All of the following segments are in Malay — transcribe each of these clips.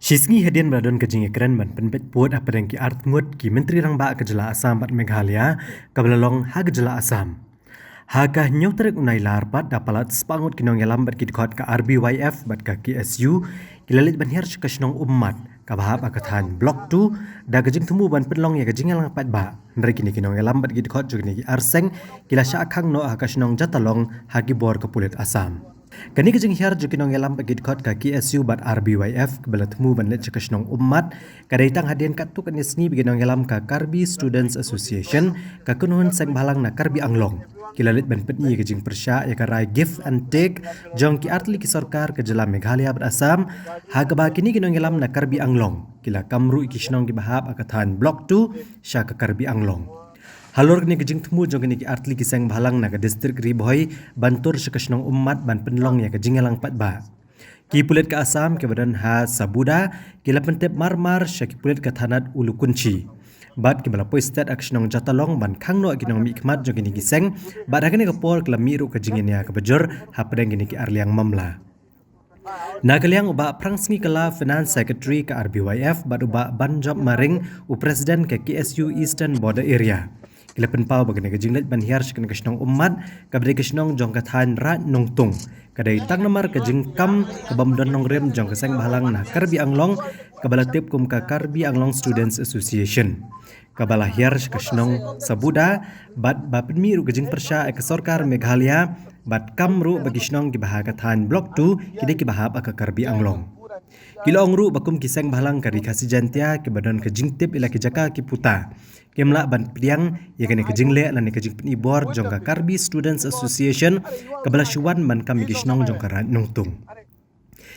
Shisngi hadian beradon ke jingi keren ban penpet puat apa dan ki art ngut ki menteri rang ba kejela Asam bat Meghalaya kabelalong ha kejela Asam. Ha ka nyau terik unai lar bat dapalat spangut kinong yalam bat ki dikot ka RBYF bat ka KSU kilalit ban her kasnong ummat ka bahap akathan blok 2 da kejing temu ban penlong ya kejing yalang pat ba ndari kini kinong yalam bat ki dikot jogni ki arseng kila sya akhang no ha kasnong jatalong ha ki bor ka pulit Asam. Kani kejing hiar jukinong yalam bagi dikot ka KSU bat RBYF kebala temu ban let cekasnong ummat kadai tang hadian kat tu kan isni biginong yalam ka Karbi Students Association ka kunuhun seng balang na Karbi Anglong kilalit ban petni kejing persya ya karai give and take jong ki artli ki sarkar ke jela Meghalaya bat Asam ha kaba kini kinong yalam na Karbi Anglong kila kamru ikisnong ki bahap akathan blok 2 sya ka Karbi Anglong. Halor ni kejing temu jong ni ki artli kisang balang na ka distrik Riboy bantur sekasnong ummat ban penlong ya kejing yalang pat ba. Ki pulit ke Asam ke badan ha Sabuda kila pentep marmar syaki pulit ke Tanat Ulu Kunci. Bat ke bala poistat aksnong jatalong ban kangno akinong mikmat jong ni kiseng bat agane ke por kala miru kejing ni ka bejor ha pedang ni ki arliang mamla. Nagaliang uba prangsngi kala Finance Secretary ke RBYF bat uba banjob maring u Presiden ke KSU Eastern Border Area. Kila penpau bagana kejinglet ban hiar sekena kesnong ummat kabri kesnong jong kathan rat nongtung kadai tang namar kejing kam kabamdon nong rem jong keseng bahalang na Karbi Anglong kabala tip kum ka Karbi Anglong Students Association kabala hiar kesnong Sabuda bat bapmi ru kejing persya ke sarkar Meghalaya bat kamru bagi snong ki bahakathan blok 2 kide ki bahap ka Karbi Anglong. Kila ongru bakum kiseng bahalang kari kasi jantia ke badan kejing tip ila kejaka ki puta. Kemla ban priang ya kene kejing le lan kejing penibor jong ka Karbi Students Association kabala syuan ban kami gisnong jong ka ran nungtung.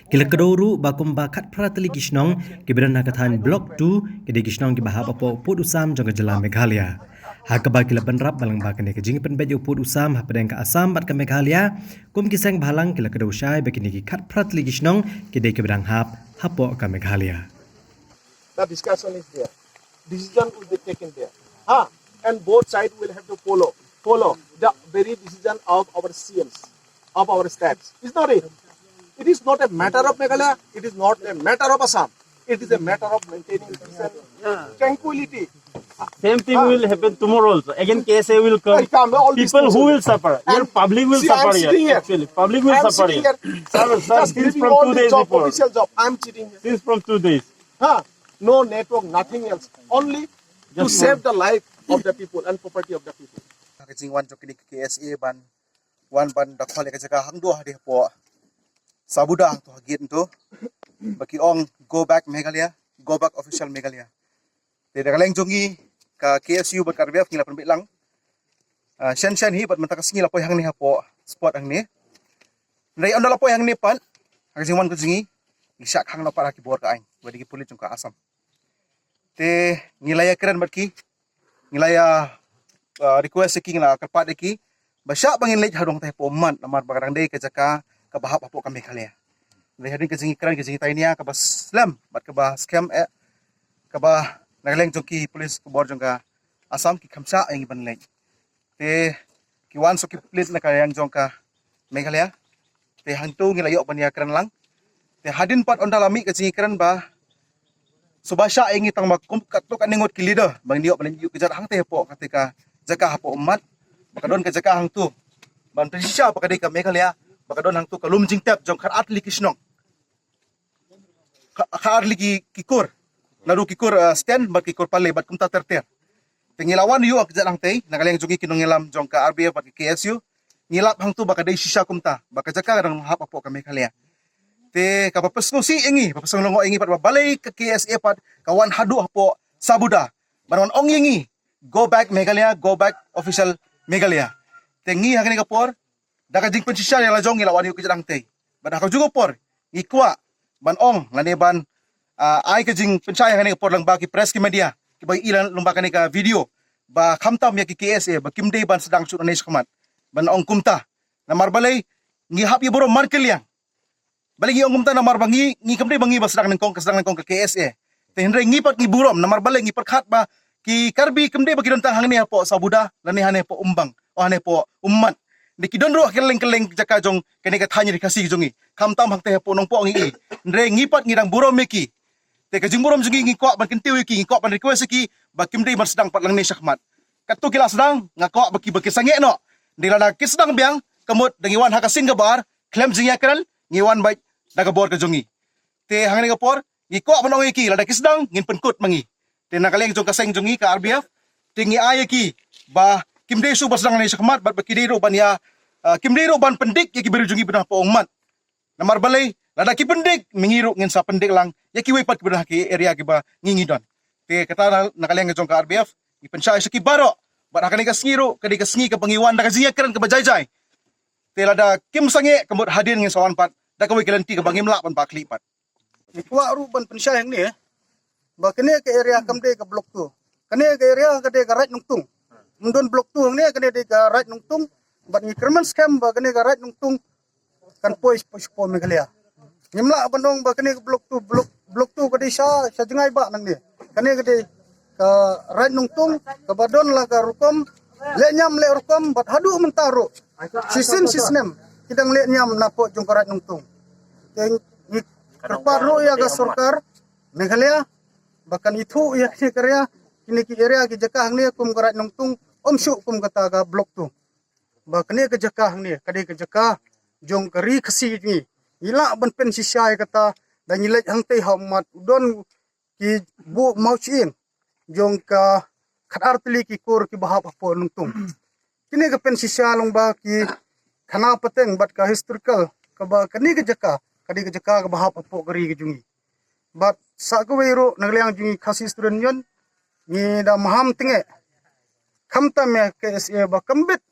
Kila kedoru bakum bakat prateli gisnong ke badan nakathan blok 2 kede gisnong ki bahap apo put usam jong ka jela Meghalaya. Hakaba kila penrap balang bakane kejing penbet uput usam hapadang ka Asam bat ka Meghalaya kum kiseng bahalang kila kedau syai bakini ki kat prateli gisnong kede ke badang hap hapo ka Meghalaya. The discussion is there. Decision will be taken there. And both sides will have to follow the very decision of our CMs, of our states. It's not it. It is not a matter of Meghalaya. It is not a matter of Assam. It is a matter of maintaining peace and tranquility. Same thing will happen tomorrow also. Again, KSA will come. All these People things who will- will suffer. And Your public will see, I'm suffer sitting here. here. Actually, public will I'm suffer sitting here. here. Sir, Just since giving from all 2 the days job, before. official job. I'm sitting here. Since from 2 days. No network, nothing else. Only to Just save the life of the people and property of the people. Kajing wan jok ni KSA ban wan ban dakwal ka jaga hang do hade po Sabuda hang to hagit to baki ong go back Meghalaya, go back official Meghalaya. Te dagaleng jongi ka KSU bat karbef ngila penbit lang. Shen hi bat mentakas ngila po hang ni hapo spot hang ni. Nai ondala po hang ni pan kajing wan kajingi isak hang na para ki bor ka ain wadi ki pulit jong ka Asam. Te ngilaya keren bat ki ngilaya request ki ngila kapat ki basya bangin lej hadong teh poman namar bagarang dei ka jaka ka bahap apo ka Meghalaya. Dei hading ka jingi kran ka jingi tainia ka bas slam bat ka ba scam ka ba nagaleng jongki police ka bor jong ka Asam ki khamsa ang iban lej. Te ki wan so ki plit na ka yang jong ka Meghalaya. Te hangtu ngila yok bania kran lang. Te hadin pat ondalami ka jingi kran ba so basya ang itang makum katok aningot ki leader bang diok ban yu kejar hang teh po ketika jaka hapo umat bakadon ka jaka hang tu ban presisya bakadai ka Meghalaya bakadon hang tu ka lumjing tap jong kar atli kisnong ka arli ki kikur naru kikur stand bat kikur pale bat kumta terter pengilawan yu ak jarang tei nagaleng jongi kinongilam jong ka RBF bat KSU ngilap hang tu bakadai sisa kumta bakajaka rang hap apo ka Meghalaya te kapapesno si ingi papesno longo ingi pat balay ka KSA pat kawan hadu hapo Sabuda banwan ong ingi go back Meghalaya, go back official Meghalaya. Tengi hagani kapor, daka jing pensisya yang lajong ilawan yu kejarang tei. Ban ako juga por, ngikwa ban ong lani ban ay ka jing pensaya hagani kapor lang baki press ki media. Kibay ilan lumbakan ka video ba kamtam ya ki KSA ba kimday ban sedang sunan is kamat. Ban ong kumta na marbalay ngihap yu boro markel yang. Balik ong kumta na marbangi ngi kamday bangi ba sedang nengkong ka KSA. Tenre ngipat ngiburom na marbalay ngiperkhat ba ki Karbi kemde bagi dontang hang ni po Sabuda lani hane po umbang o hane po ummat ni ki donro keleng jaka jong kene ka thanya dikasih jongi kam tam hang teh po nong po ngi ndre ngipat ngirang buro meki te ka jingborom jugi ngiko ban kentiu ki ngiko ban request ki ba kimdei ban sedang pat lang ni syakmat katu kila sedang ngako baki sange no dilada kisdang biang kemut dengiwan hakasin gabar klem jingya kral ngiwan bai daga bor ka jungi te hangani gapor ngiko ban ong ki lada kisdang ngin penkut mangi te nakaleng jong kaseng jungi ka RBF te ngi ay ki ba kimdei su bas sedang ni syakmat bat baki dei ro ban ya kimdei ro ban pendik ki beru jungi benah po ongmat namar balai lada ki pendik mengiru ngin sa pendik lang ya ki wepat benah ki area ki ba ngingi don te kata nakaleng jong ka RBF ipensya sa ki baro bat hakani ka sngiro kadi ka sngi ka pangiwan da ka jingya kran ka bajai te lada kim sange kemut hadir ngin sawan pat da ka we galanti ka bangimla pan pa klipat Ikwa ruban pensyah yang ni ba kene ke area kamde ke blok tu kene ke area kade ka right nungtung mundon blok tu ni kene de ka right nungtung bat ni kerman scam ba kene ka right nungtung kan pois po Meghalaya nimla bandong ba kene ke blok tu kade sha jengai ba nang ni kene kade ka right nungtung ka badon la ka rukom le nyam le rukom bat hadu mentaru sistem kidang le nyam napo jong ka right nungtung ni terparu ya ga sarkar Meghalaya bahkan itu ya ki karya kini ki area ki jakah ni kum ka right nungtung omsu kum kata ga blok tu bahkan ke jakah ni kade ke jakah jong kari khasi ni ila ban pen sisai kata dan nilai hang tei hamat udon ki bu mauchin jong ka khatar tli ki kur ki bahap apo nungtung kini ka pen sisa long ba ki khana pateng bat ka historical ka ba kani ke jaka kadi ke jaka ka bahap apo gari ke jungi bat sa ko wero nagliang jungi khasi student yon ni da maham tenge khamta me KSA ba kambit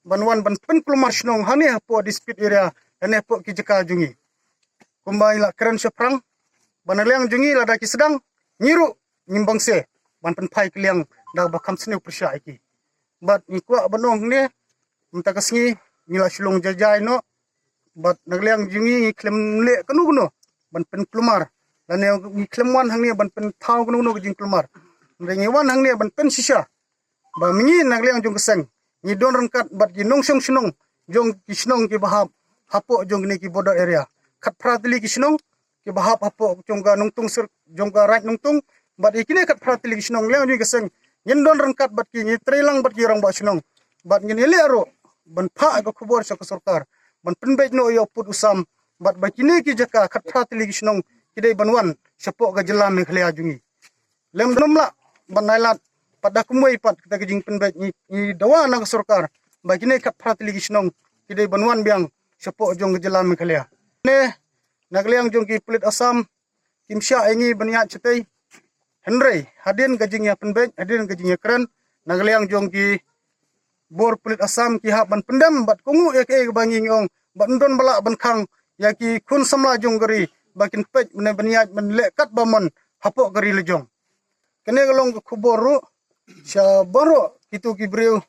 banwan ban pen kulmar snong hani apo dispute area ane apo ki jaka jungi kumbai la keren seprang banaliang jungi la da ki sedang nyiru nyimbang se ban pen pai kliang da ba kham sne persya iki bat ni kwa banong ne mta kasngi nila shulong jajai no bat nagliang jungi klem le kanu ban pen klumar dan ni klem wan hang ne ban pen thau kanu jing klumar ngi wan hang ne ban pen sisa ba mingi nagliang jung keseng ni don rangkat bat gi nong song snong jong ki snong ki bahap hapo jong ni ki border area khat pratli ki snong ki bahap hapo jong ga nungtung sir jong ga right nungtung bat ikine kat pratli ki snong leang ni keseng yin don rangkat bat ki ni trelang bat ki rang ba snong bat ngin le aro ban pha ga khubor sa sarkar ban penbej no yo put usam bat ba kini ki jaka khat pratli ki snong kidai banwan sapo ga jela Meghalaya jungi lem nomla ban nailat pada kumoi pat kita ke jing penbej ni dawa na sarkar ba kini khat pratli ki snong kidai banwan biang sapo jong ga jela Meghalaya ne nagliang jong ki pulit asam kimsya ingi banya cetai Henry hadin gajingnya penbej hadin gajingnya keren nagliang jong ki bor pulit asam ki hak ban pendam bat kungu ya ke bangi ngong bat ndon bala ban khang ya ki kun samla jong gari bakin pej men banya men lekat baman hapok gari lejong kene galong kuboru sya baro itu ki breu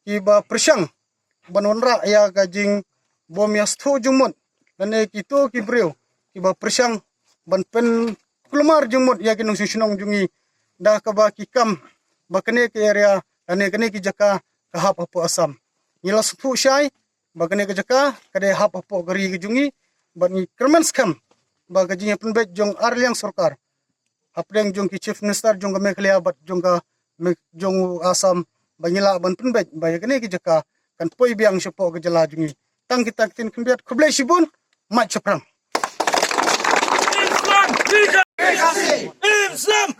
ki ba persyang ban wanra ya gajing bom yastu jumut dan itu ki breu ki ba persyang ban pen kulmar jumut ya ki nong sunong jungi da ka ba ki kam ba kene ke area ane kene ki jaka ka hap apo asam nila supu syai ba kene ke jaka kade hap apo gari ki jungi ba ni kerman skam ba gajinya penbej jong arliang sarkar apdeng jong ki chief minister jong ga Meghalaya bat jong ga jong asam ba nila ban penbej ba kene ki jaka kan poi biang sepo ga jala jungi tang kita tin kembiat kublai sibun mat seprang Islam